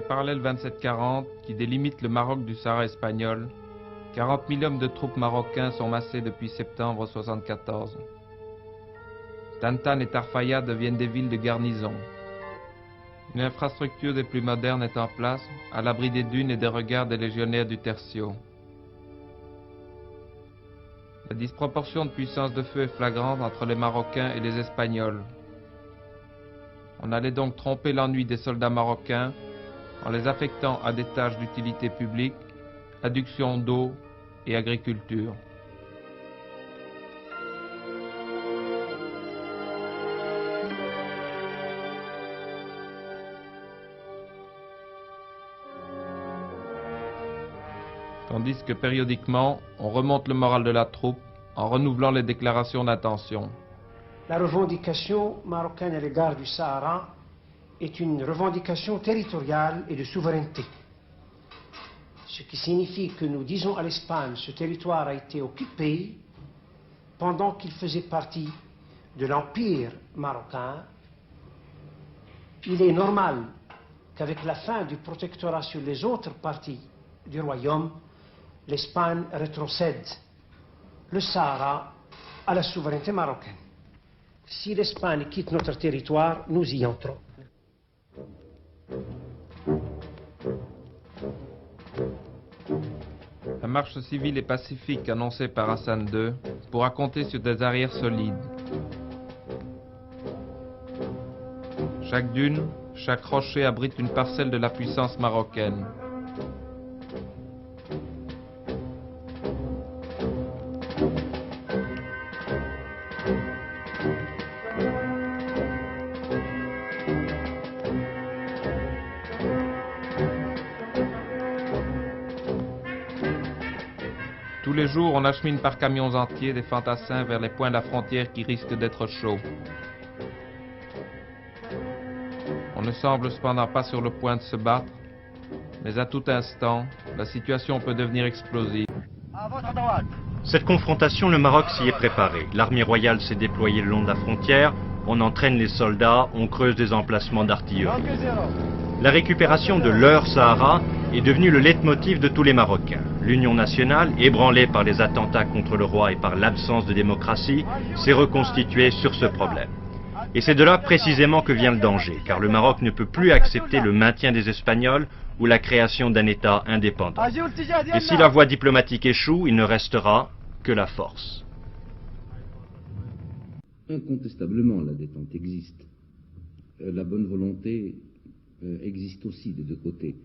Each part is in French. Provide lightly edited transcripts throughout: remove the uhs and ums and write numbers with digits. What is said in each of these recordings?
parallèle 2740 qui délimite le Maroc du Sahara espagnol, 40 000 hommes de troupes marocains sont massés depuis septembre 1974. Tantan et Tarfaya deviennent des villes de garnison. Une infrastructure des plus modernes est en place, à l'abri des dunes et des regards des légionnaires du Tercio. La disproportion de puissance de feu est flagrante entre les Marocains et les Espagnols. On allait donc tromper l'ennui des soldats marocains en les affectant à des tâches d'utilité publique, adduction d'eau et agriculture. Tandis que périodiquement, on remonte le moral de la troupe en renouvelant les déclarations d'intention. La revendication marocaine à l'égard du Sahara est une revendication territoriale et de souveraineté. Ce qui signifie que nous disons à l'Espagne, ce territoire a été occupé pendant qu'il faisait partie de l'Empire marocain. Il est normal qu'avec la fin du protectorat sur les autres parties du royaume, l'Espagne rétrocède le Sahara à la souveraineté marocaine. Si l'Espagne quitte notre territoire, nous y entrons. La marche civile et pacifique annoncée par Hassan II pourra compter sur des arrières solides. Chaque dune, chaque rocher abrite une parcelle de la puissance marocaine. Tous les jours, on achemine par camions entiers des fantassins vers les points de la frontière qui risquent d'être chauds. On ne semble cependant pas sur le point de se battre, mais à tout instant, la situation peut devenir explosive. Cette confrontation, le Maroc s'y est préparé. L'armée royale s'est déployée le long de la frontière, on entraîne les soldats, on creuse des emplacements d'artillerie. La récupération de leur Sahara est devenue le leitmotiv de tous les Marocains. L'Union nationale, ébranlée par les attentats contre le roi et par l'absence de démocratie, s'est reconstituée sur ce problème. Et c'est de là précisément que vient le danger, car le Maroc ne peut plus accepter le maintien des Espagnols ou la création d'un État indépendant. Et si la voie diplomatique échoue, il ne restera que la force. Incontestablement, la détente existe. La bonne volonté existe aussi des deux côtés.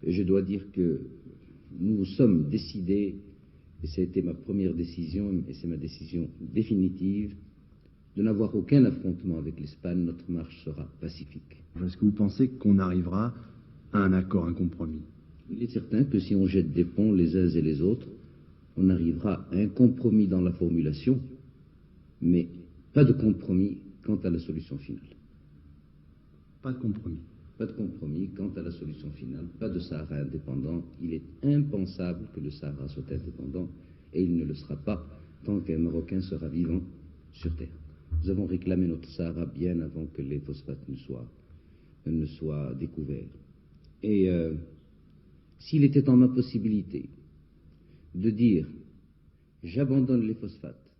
Et je dois dire que nous sommes décidés, et ça a été ma première décision, et c'est ma décision définitive, de n'avoir aucun affrontement avec l'Espagne. Notre marche sera pacifique. Est-ce que vous pensez qu'on arrivera à un accord, un compromis? Il est certain que si on jette des ponts les uns et les autres, on arrivera à un compromis dans la formulation, mais pas de compromis quant à la solution finale. Pas de compromis. Pas de compromis quant à la solution finale, pas de Sahara indépendant. Il est impensable que le Sahara soit indépendant, et il ne le sera pas tant qu'un Marocain sera vivant sur Terre. Nous avons réclamé notre Sahara bien avant que les phosphates ne soient découverts. Et s'il était en ma possibilité de dire « j'abandonne les phosphates,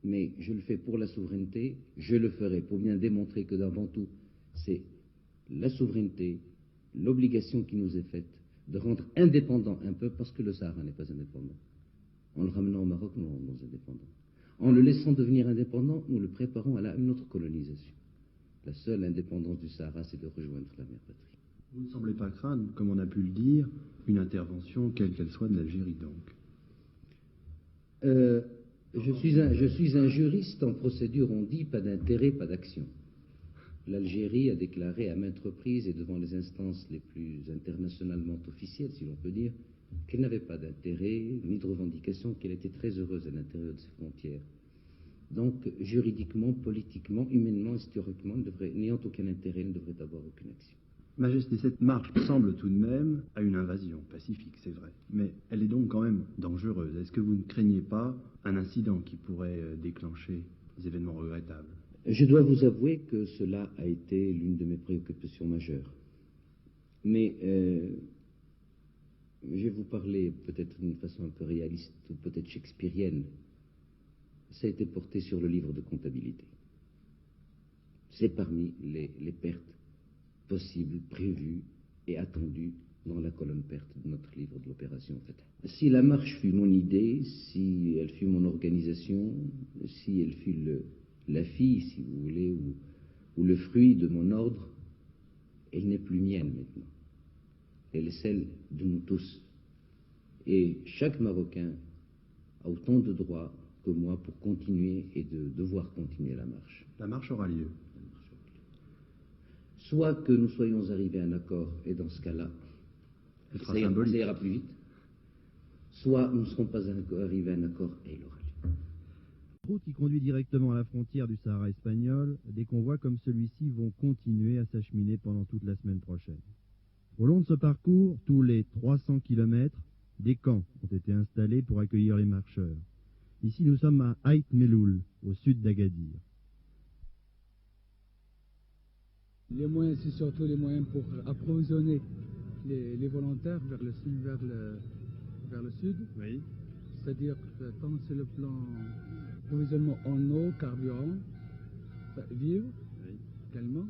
mais je le fais pour la souveraineté », je le ferai pour bien démontrer que d'avant tout, c'est la souveraineté, l'obligation qui nous est faite de rendre indépendant un peuple, parce que le Sahara n'est pas indépendant. En le ramenant au Maroc, nous le rendons indépendant. En le laissant devenir indépendant, nous le préparons à une autre colonisation. La seule indépendance du Sahara, c'est de rejoindre la mère patrie. Vous ne semblez pas craindre, comme on a pu le dire, une intervention, quelle qu'elle soit, de l'Algérie, donc. Je suis un juriste en procédure, on dit pas d'intérêt, pas d'action. L'Algérie a déclaré à maintes reprises et devant les instances les plus internationalement officielles, si l'on peut dire, qu'elle n'avait pas d'intérêt ni de revendication, qu'elle était très heureuse à l'intérieur de ses frontières. Donc, juridiquement, politiquement, humainement, historiquement, n'ayant aucun intérêt, elle ne devrait avoir aucune action. Majesté, cette marche semble tout de même à une invasion pacifique, c'est vrai, mais elle est donc quand même dangereuse. Est-ce que vous ne craignez pas un incident qui pourrait déclencher des événements regrettables? Je dois vous avouer que cela a été l'une de mes préoccupations majeures. Mais je vais vous parler peut-être d'une façon un peu réaliste ou peut-être shakespearienne. Ça a été porté sur le livre de comptabilité. C'est parmi les pertes possibles, prévues et attendues dans la colonne perte de notre livre de l'opération Fatah. Si la marche fut mon idée, si elle fut mon organisation, si elle fut la fille, si vous voulez, ou le fruit de mon ordre, elle n'est plus mienne maintenant. Elle est celle de nous tous. Et chaque Marocain a autant de droits que moi pour continuer et de devoir continuer la marche. La marche aura lieu. Soit que nous soyons arrivés à un accord, et dans ce cas-là, ça ira plus vite, soit nous ne serons pas arrivés à un accord et il aura lieu. Route qui conduit directement à la frontière du Sahara espagnol, des convois comme celui-ci vont continuer à s'acheminer pendant toute la semaine prochaine. Au long de ce parcours, tous les 300 km, des camps ont été installés pour accueillir les marcheurs. Ici, nous sommes à Aït Meloul, au sud d'Agadir. Les moyens, c'est surtout les moyens pour approvisionner les volontaires vers le sud. Oui. C'est-à-dire que tant c'est le plan approvisionnement en eau, carburant, vivres, Oui. également.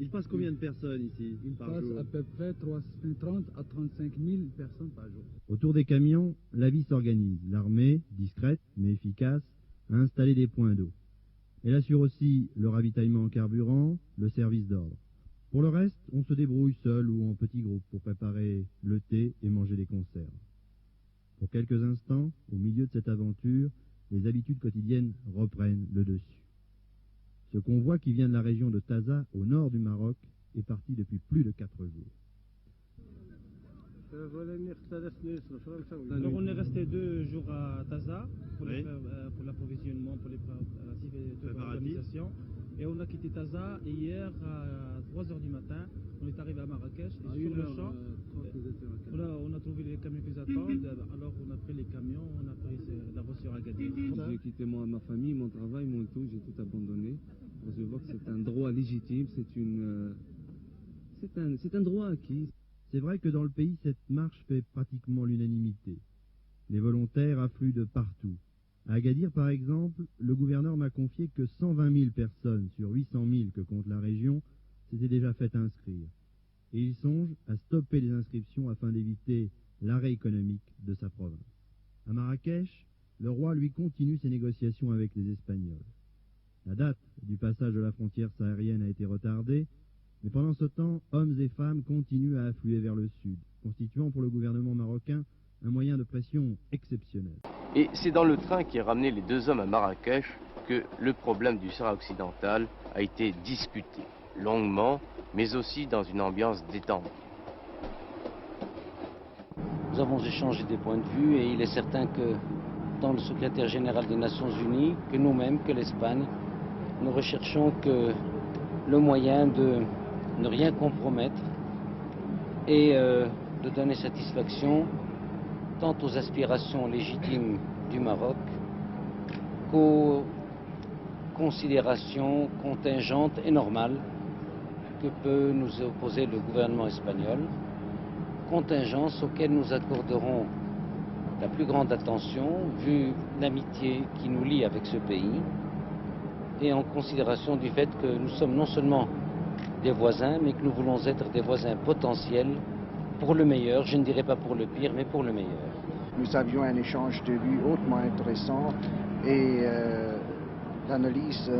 Il passe combien de personnes ici par jour? Il passe à peu près 30 à 35 000 personnes par jour. Autour des camions, la vie s'organise. L'armée, discrète mais efficace, a installé des points d'eau. Elle assure aussi le ravitaillement en carburant, le service d'ordre. Pour le reste, on se débrouille seul ou en petits groupes pour préparer le thé et manger des conserves. Pour quelques instants, au milieu de cette aventure, les habitudes quotidiennes reprennent le dessus. Ce convoi qui vient de la région de Taza, au nord du Maroc, est parti depuis plus de 4 jours. Alors on est resté 2 jours à Taza pour l'approvisionnement, pour les préparatifs. Et on a quitté Taza hier à 3h du matin. On est arrivé à Marrakech et sur le champ, on a trouvé les camions qui nous attendent. Alors on a pris les camions, on a pris la voie sur Agadir. J'ai quitté ma famille, mon travail, mon tout, j'ai tout abandonné. Je vois que c'est un droit légitime, c'est un droit acquis. C'est vrai que dans le pays, cette marche fait pratiquement l'unanimité. Les volontaires affluent de partout. À Agadir, par exemple, le gouverneur m'a confié que 120 000 personnes sur 800 000 que compte la région s'étaient déjà fait inscrire. Et il songe à stopper les inscriptions afin d'éviter l'arrêt économique de sa province. À Marrakech, le roi, lui, continue ses négociations avec les Espagnols. La date du passage de la frontière saharienne a été retardée, mais pendant ce temps, hommes et femmes continuent à affluer vers le sud, constituant pour le gouvernement marocain un moyen de pression exceptionnel. Et c'est dans le train qui a ramené les 2 hommes à Marrakech que le problème du Sahara occidental a été discuté, longuement, mais aussi dans une ambiance détendue. Nous avons échangé des points de vue et il est certain que dans le secrétaire général des Nations Unies, que nous-mêmes, que l'Espagne, nous recherchons que le moyen de ne rien compromettre et de donner satisfaction tant aux aspirations légitimes du Maroc qu'aux considérations contingentes et normales que peut nous opposer le gouvernement espagnol, contingences auxquelles nous accorderons la plus grande attention vu l'amitié qui nous lie avec ce pays et en considération du fait que nous sommes non seulement des voisins, mais que nous voulons être des voisins potentiels pour le meilleur, je ne dirais pas pour le pire, mais pour le meilleur. Nous avions un échange de vues hautement intéressant et l'analyse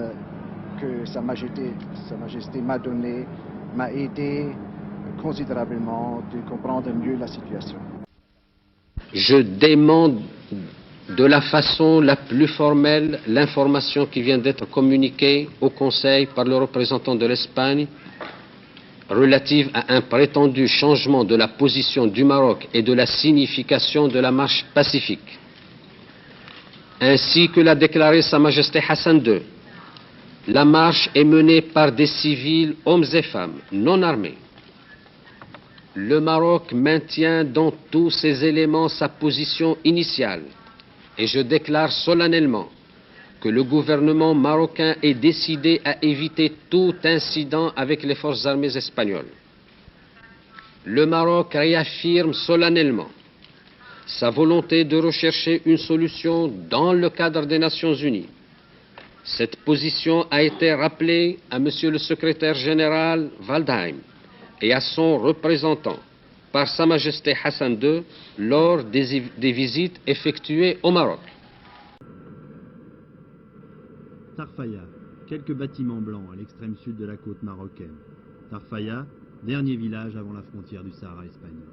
que Sa Majesté m'a donnée m'a aidé considérablement de comprendre mieux la situation. Je demande de la façon la plus formelle l'information qui vient d'être communiquée au Conseil par le représentant de l'Espagne relative à un prétendu changement de la position du Maroc et de la signification de la marche pacifique, ainsi que l'a déclaré Sa Majesté Hassan II. La marche est menée par des civils, hommes et femmes, non armés. Le Maroc maintient dans tous ces éléments sa position initiale et je déclare solennellement que le gouvernement marocain est décidé à éviter tout incident avec les forces armées espagnoles. le Maroc réaffirme solennellement sa volonté de rechercher une solution dans le cadre des Nations Unies. Cette position a été rappelée à Monsieur le secrétaire général Waldheim et à son représentant par Sa Majesté Hassan II lors des visites effectuées au Maroc. Tarfaya, quelques bâtiments blancs à l'extrême sud de la côte marocaine. Tarfaya, dernier village avant la frontière du Sahara espagnol.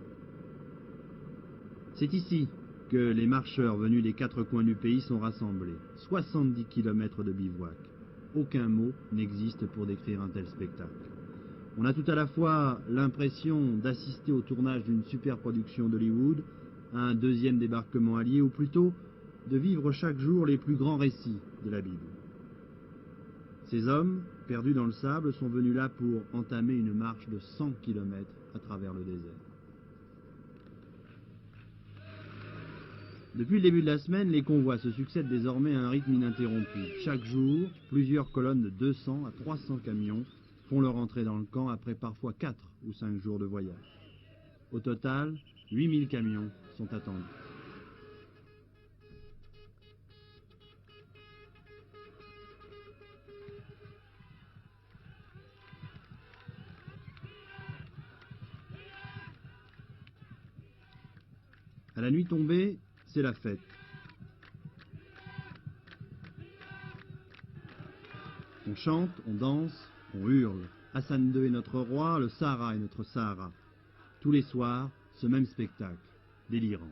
C'est ici que les marcheurs venus des quatre coins du pays sont rassemblés. 70 km de bivouac. Aucun mot n'existe pour décrire un tel spectacle. On a tout à la fois l'impression d'assister au tournage d'une superproduction d'Hollywood, à un deuxième débarquement allié, ou plutôt de vivre chaque jour les plus grands récits de la Bible. Ces hommes, perdus dans le sable, sont venus là pour entamer une marche de 100 km à travers le désert. Depuis le début de la semaine, les convois se succèdent désormais à un rythme ininterrompu. Chaque jour, plusieurs colonnes de 200 à 300 camions font leur entrée dans le camp après parfois 4 ou 5 jours de voyage. Au total, 8000 camions sont attendus. À la nuit tombée, c'est la fête. On chante, on danse, on hurle. Hassan II est notre roi, le Sahara est notre Sahara. Tous les soirs, ce même spectacle, délirant.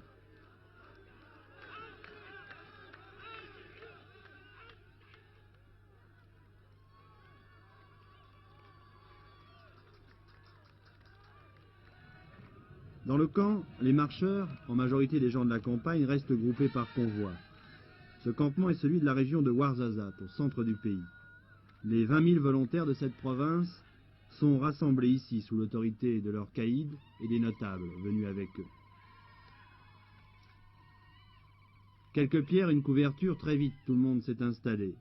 Dans le camp, les marcheurs, en majorité des gens de la campagne, restent groupés par convoi. Ce campement est celui de la région de Ouarzazate, au centre du pays. Les 20 000 volontaires de cette province sont rassemblés ici sous l'autorité de leurs caïds et des notables venus avec eux. Quelques pierres, une couverture, très vite tout le monde s'est installé.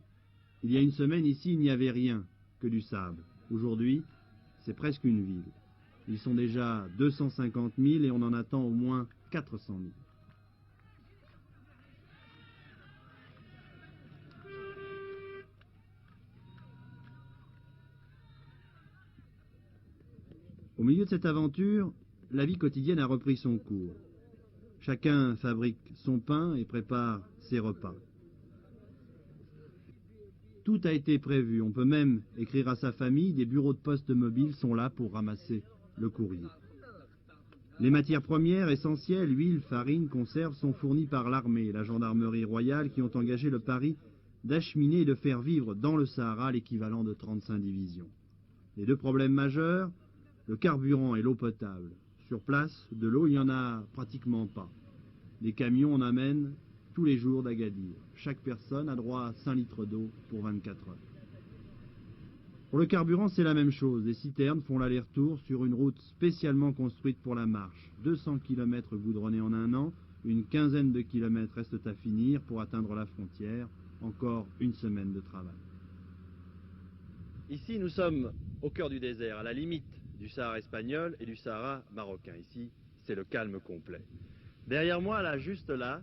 Il y a une semaine ici, il n'y avait rien que du sable. Aujourd'hui, c'est presque une ville. Ils sont déjà 250 000 et on en attend au moins 400 000. Au milieu de cette aventure, la vie quotidienne a repris son cours. Chacun fabrique son pain et prépare ses repas. Tout a été prévu, on peut même écrire à sa famille, des bureaux de poste mobiles sont là pour ramasser le courrier. Les matières premières essentielles, huile, farine, conserves, sont fournies par l'armée et la gendarmerie royale qui ont engagé le pari d'acheminer et de faire vivre dans le Sahara l'équivalent de 35 divisions. Les deux problèmes majeurs, le carburant et l'eau potable. Sur place, de l'eau, il n'y en a pratiquement pas. Des camions en amènent tous les jours d'Agadir. Chaque personne a droit à 5 litres d'eau pour 24 heures. Pour le carburant, c'est la même chose. Des citernes font l'aller-retour sur une route spécialement construite pour la marche. 200 km goudronnés en un an, une quinzaine de kilomètres restent à finir pour atteindre la frontière. Encore une semaine de travail. Ici, nous sommes au cœur du désert, à la limite du Sahara espagnol et du Sahara marocain. Ici, c'est le calme complet. Derrière moi, là, juste là,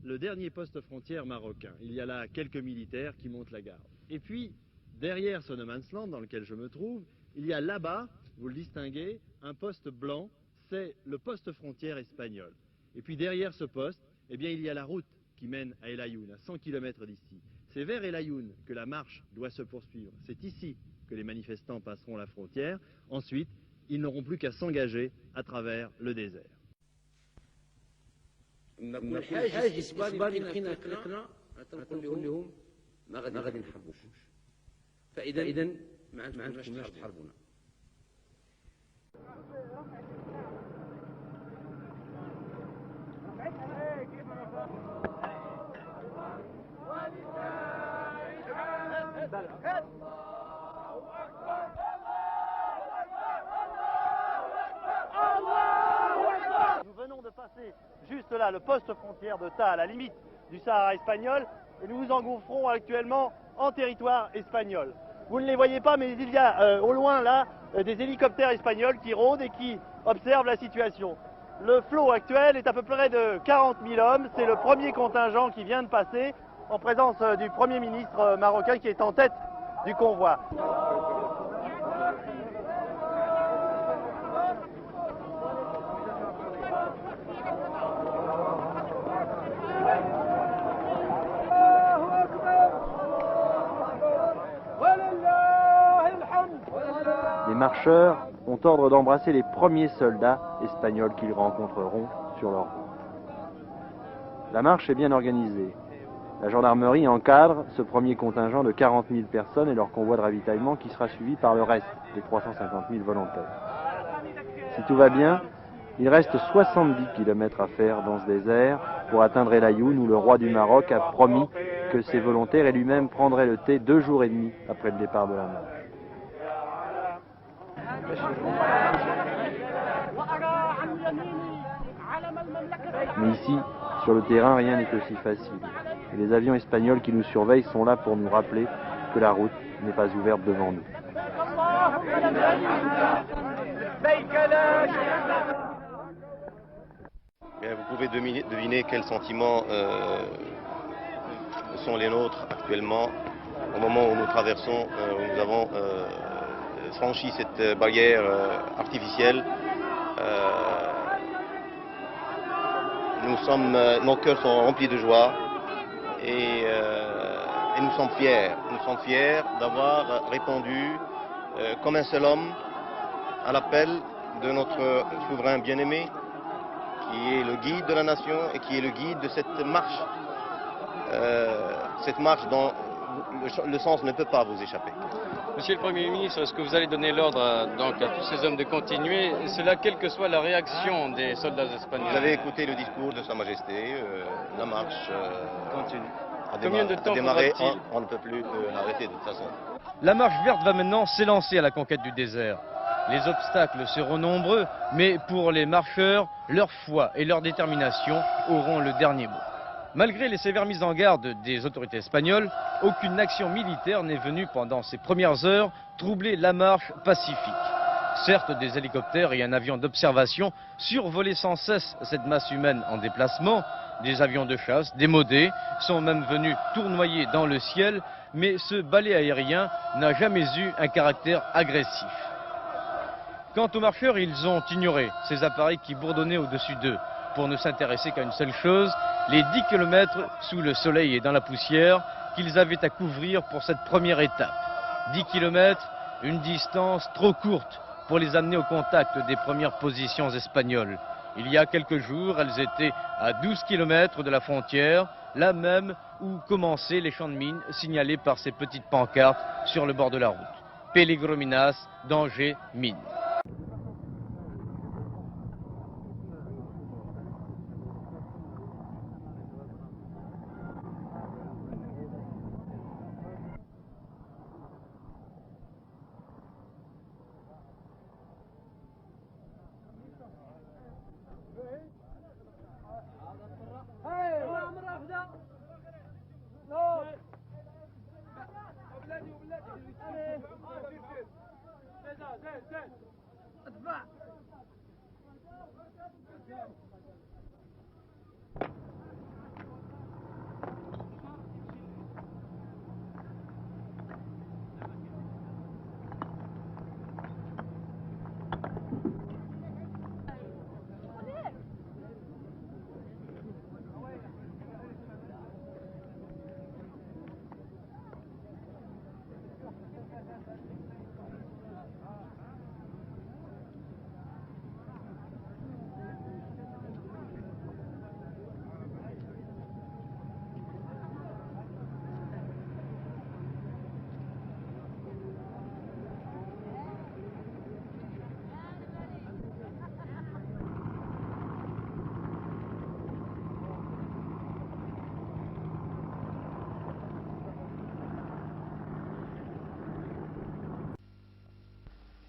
le dernier poste frontière marocain. Il y a là quelques militaires qui montent la garde. Et puis, derrière ce no man's land dans lequel je me trouve, il y a là-bas, vous le distinguez, un poste blanc, c'est le poste frontière espagnol. Et puis derrière ce poste, eh bien, il y a la route qui mène à El Ayoun, à 100 km d'ici. C'est vers El Ayoun que la marche doit se poursuivre. C'est ici que les manifestants passeront la frontière. Ensuite, ils n'auront plus qu'à s'engager à travers le désert. Nous venons de passer juste là le poste frontière de Ta, à la limite du Sahara espagnol, et nous nous engouffrons actuellement en territoire espagnol. Vous ne les voyez pas, mais il y a au loin là des hélicoptères espagnols qui rôdent et qui observe la situation. Le flot actuel est à peu près de 40 000 hommes. C'est le premier contingent qui vient de passer en présence du Premier ministre marocain qui est en tête du convoi. Les marcheurs ont ordre d'embrasser les premiers soldats espagnols qu'ils rencontreront sur leur route. La marche est bien organisée. La gendarmerie encadre ce premier contingent de 40 000 personnes et leur convoi de ravitaillement qui sera suivi par le reste des 350 000 volontaires. Si tout va bien, il reste 70 km à faire dans ce désert pour atteindre El Ayoun où le roi du Maroc a promis que ses volontaires et lui-même prendraient le thé 2 jours et demi après le départ de la marche. Mais ici, sur le terrain, rien n'est aussi facile. Et les avions espagnols qui nous surveillent sont là pour nous rappeler que la route n'est pas ouverte devant nous. Bien, vous pouvez deviner quels sentiments sont les nôtres actuellement au moment où nous traversons, où nous avons franchi cette barrière artificielle. Nos cœurs sont remplis de joie et nous sommes fiers. Nous sommes fiers d'avoir répondu comme un seul homme à l'appel de notre souverain bien-aimé, qui est le guide de la nation et qui est le guide de cette marche dont le sens ne peut pas vous échapper. Monsieur le Premier ministre, est-ce que vous allez donner l'ordre donc à tous ces hommes de continuer, et cela quelle que soit la réaction des soldats espagnols? Vous avez écouté le discours de Sa Majesté, la marche continue. Combien de temps démarrer, faudra-t-il? on ne peut plus l'arrêter de toute façon. La marche verte va maintenant s'élancer à la conquête du désert. Les obstacles seront nombreux, mais pour les marcheurs, leur foi et leur détermination auront le dernier mot. Malgré les sévères mises en garde des autorités espagnoles, aucune action militaire n'est venue pendant ces premières heures troubler la marche pacifique. Certes, des hélicoptères et un avion d'observation survolaient sans cesse cette masse humaine en déplacement. Des avions de chasse, démodés, sont même venus tournoyer dans le ciel, mais ce balai aérien n'a jamais eu un caractère agressif. Quant aux marcheurs, ils ont ignoré ces appareils qui bourdonnaient au-dessus d'eux, pour ne s'intéresser qu'à une seule chose, les 10 km sous le soleil et dans la poussière qu'ils avaient à couvrir pour cette première étape. 10 km, une distance trop courte pour les amener au contact des premières positions espagnoles. Il y a quelques jours, elles étaient à 12 km de la frontière, là même où commençaient les champs de mines signalés par ces petites pancartes sur le bord de la route. Peligro minas, danger, mine.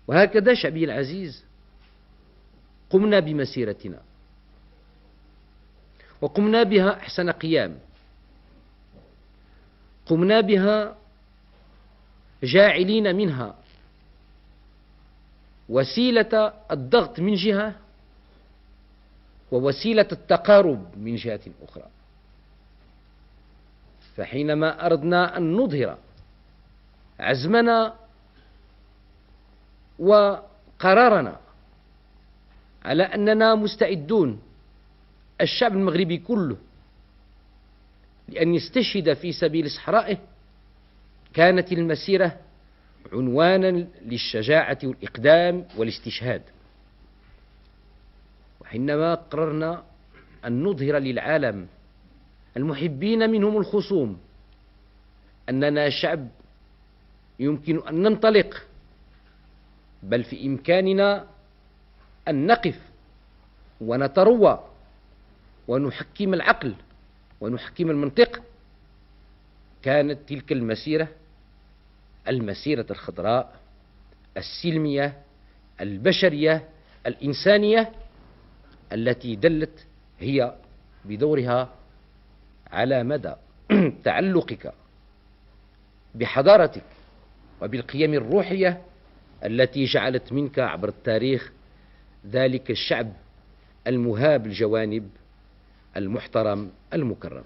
وهكذا شعبي العزيز قمنا بمسيرتنا وقمنا بها أحسن قيام. قمنا بها جاعلين منها وسيلة الضغط من جهة ووسيلة التقارب من جهة أخرى. فحينما أردنا أن نظهر عزمنا وقرارنا على أننا مستعدون الشعب المغربي كله لأن يستشهد في سبيل صحرائه، كانت المسيرة عنوانا للشجاعة والإقدام والاستشهاد. وحينما قررنا أن نظهر للعالم المحبين منهم الخصوم أننا شعب يمكن أن ننطلق، بل في إمكاننا أن نقف ونتروى ونحكم العقل ونحكم المنطق، كانت تلك المسيرة الخضراء السلمية البشرية الإنسانية التي دلت هي بدورها على مدى تعلقك بحضارتك وبالقيم الروحية التي جعلت منك عبر التاريخ ذلك الشعب المهاب الجوانب المحترم المكرم.